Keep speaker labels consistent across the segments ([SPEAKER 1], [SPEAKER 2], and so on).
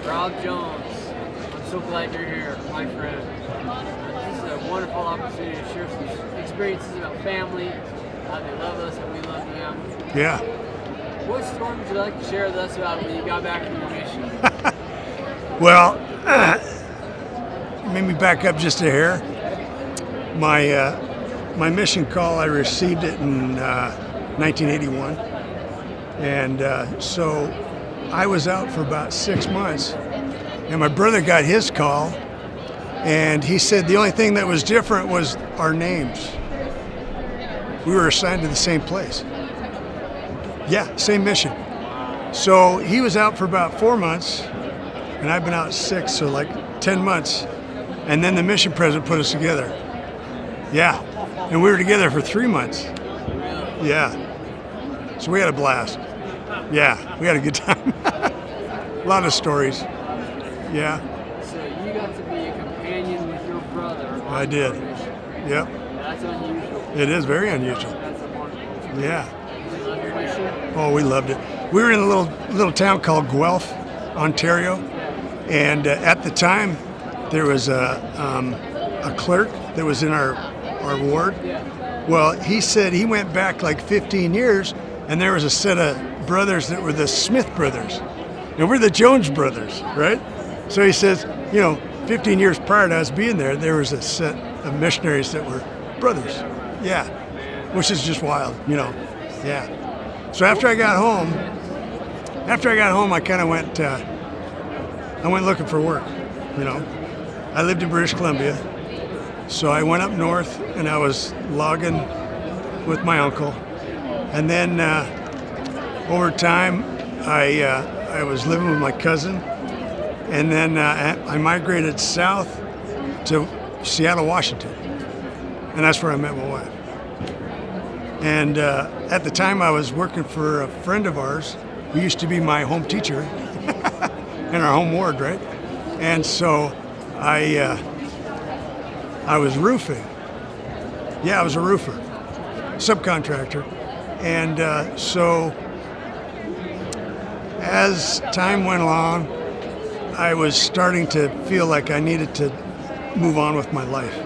[SPEAKER 1] Rob Jones, I'm so glad you're here, my friend. This is a wonderful opportunity to share some experiences about family, how they love us, how we love them.
[SPEAKER 2] Yeah.
[SPEAKER 1] What story would you like to share with us about when you got back from your mission?
[SPEAKER 2] Well, maybe back up just a hair. My mission call, I received it in 1981. And so I was out for about 6 months. And my brother got his call. And he said the only thing that was different was our names. We were assigned to the same place. Yeah, same mission. So he was out for about 4 months, and I've been out 6, so like 10 months. And then the mission president put us together. Yeah, and we were together for 3 months. Yeah, so we had a blast. Yeah, we had a good time. A lot of stories. Yeah.
[SPEAKER 1] So you got to be a companion with your brother on
[SPEAKER 2] I did.
[SPEAKER 1] your mission.
[SPEAKER 2] Yep.
[SPEAKER 1] That's unusual.
[SPEAKER 2] It is very unusual.
[SPEAKER 1] That's a wonderful.
[SPEAKER 2] Yeah.
[SPEAKER 1] Did you love your mission?
[SPEAKER 2] Oh, we loved it. We were in a little town called Guelph, Ontario, and at the time there was a clerk that was in our ward. Well, he said he went back like 15 years, and there was a set of brothers that were the Smith brothers, and we're the Jones brothers, right? So he says, 15 years prior to us being there was a set of missionaries that were brothers. Yeah, which is just wild, Yeah. So after I got home, I kind of went. I went looking for work. I lived in British Columbia, so I went up north and I was logging with my uncle, and then over time I was living with my cousin, and then I migrated south to Seattle, Washington, and that's where I met my wife. And at the time, I was working for a friend of ours who used to be my home teacher in our home ward, right? And so I was roofing. Yeah, I was a roofer, subcontractor. And so as time went along, I was starting to feel like I needed to move on with my life.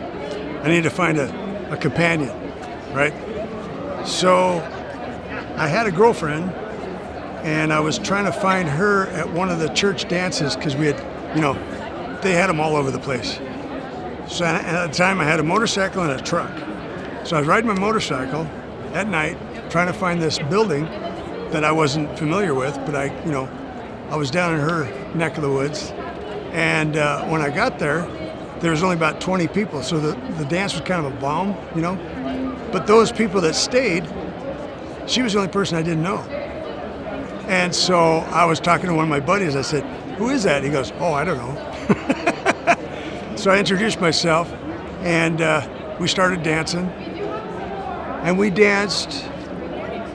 [SPEAKER 2] I needed to find a companion, right? So I had a girlfriend, and I was trying to find her at one of the church dances because we had, they had them all over the place. So at the time I had a motorcycle and a truck. So I was riding my motorcycle at night trying to find this building that I wasn't familiar with, but I was down in her neck of the woods. And when I got there was only about 20 people. So the dance was kind of a bomb, But those people that stayed, she was the only person I didn't know. And so I was talking to one of my buddies. I said, "Who is that?" He goes, "Oh, I don't know." So I introduced myself, and we started dancing. And we danced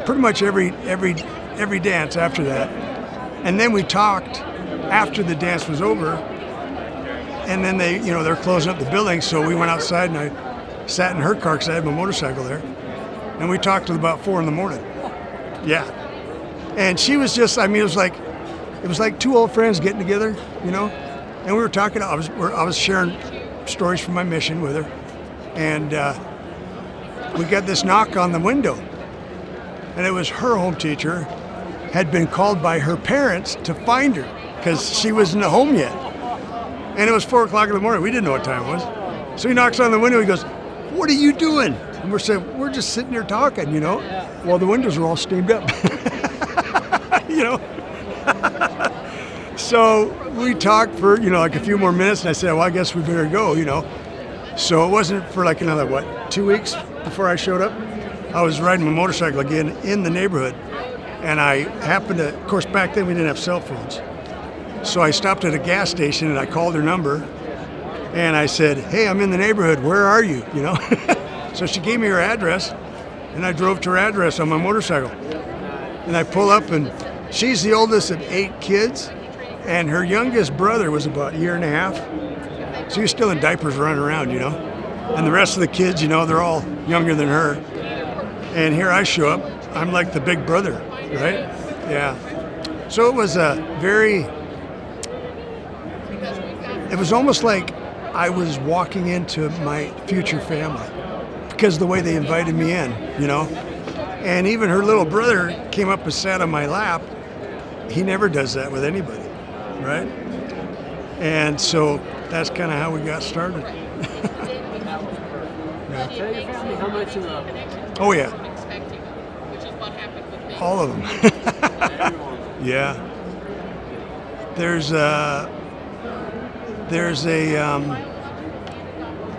[SPEAKER 2] pretty much every dance after that. And then we talked after the dance was over. And then they're closing up the building, so we went outside, and I sat in her car because I had my motorcycle there, and we talked till about 4 a.m. Yeah, and she was just, it was like two old friends getting together, and we were talking. I was sharing stories from my mission with her, and we got this knock on the window, and it was her home teacher had been called by her parents to find her because she wasn't home yet, and it was 4 o'clock in the morning. We didn't know what time it was, so he knocks on the window. He goes, "What are you doing?" And we're saying, "We're just sitting here talking, Well, the windows were all steamed up, So we talked for, like a few more minutes, and I said, "Well, I guess we better go, So it wasn't for like another, 2 weeks before I showed up. I was riding my motorcycle again in the neighborhood, and I happened to, of course, back then we didn't have cell phones. So I stopped at a gas station, and I called her number, and I said, "Hey, I'm in the neighborhood. Where are you?" So she gave me her address, and I drove to her address on my motorcycle. And I pull up, and she's the oldest of 8 kids, and her youngest brother was about a year and a half. So he was still in diapers running around, And the rest of the kids, they're all younger than her. And here I show up. I'm like the big brother, right? Yeah. So it was a very it was almost like I was walking into my future family because of the way they invited me in, you know. And even her little brother came up and sat on my lap. He never does that with anybody, right? And so that's kind of how we got started.
[SPEAKER 1] Tell your family how much you love them.
[SPEAKER 2] Oh yeah, all of them. Yeah. There's a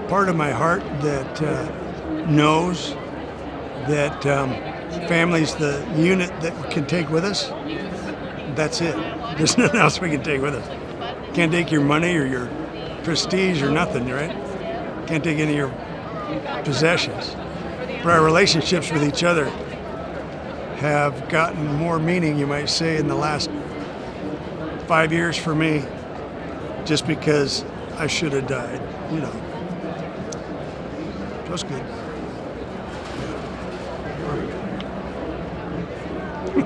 [SPEAKER 2] part of my heart that knows that family's the unit that we can take with us. That's it. There's nothing else we can take with us. Can't take your money or your prestige or nothing, right? Can't take any of your possessions. But our relationships with each other have gotten more meaning, you might say, in the last 5 years for me, just because I should have died, you know. It was good.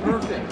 [SPEAKER 1] Perfect.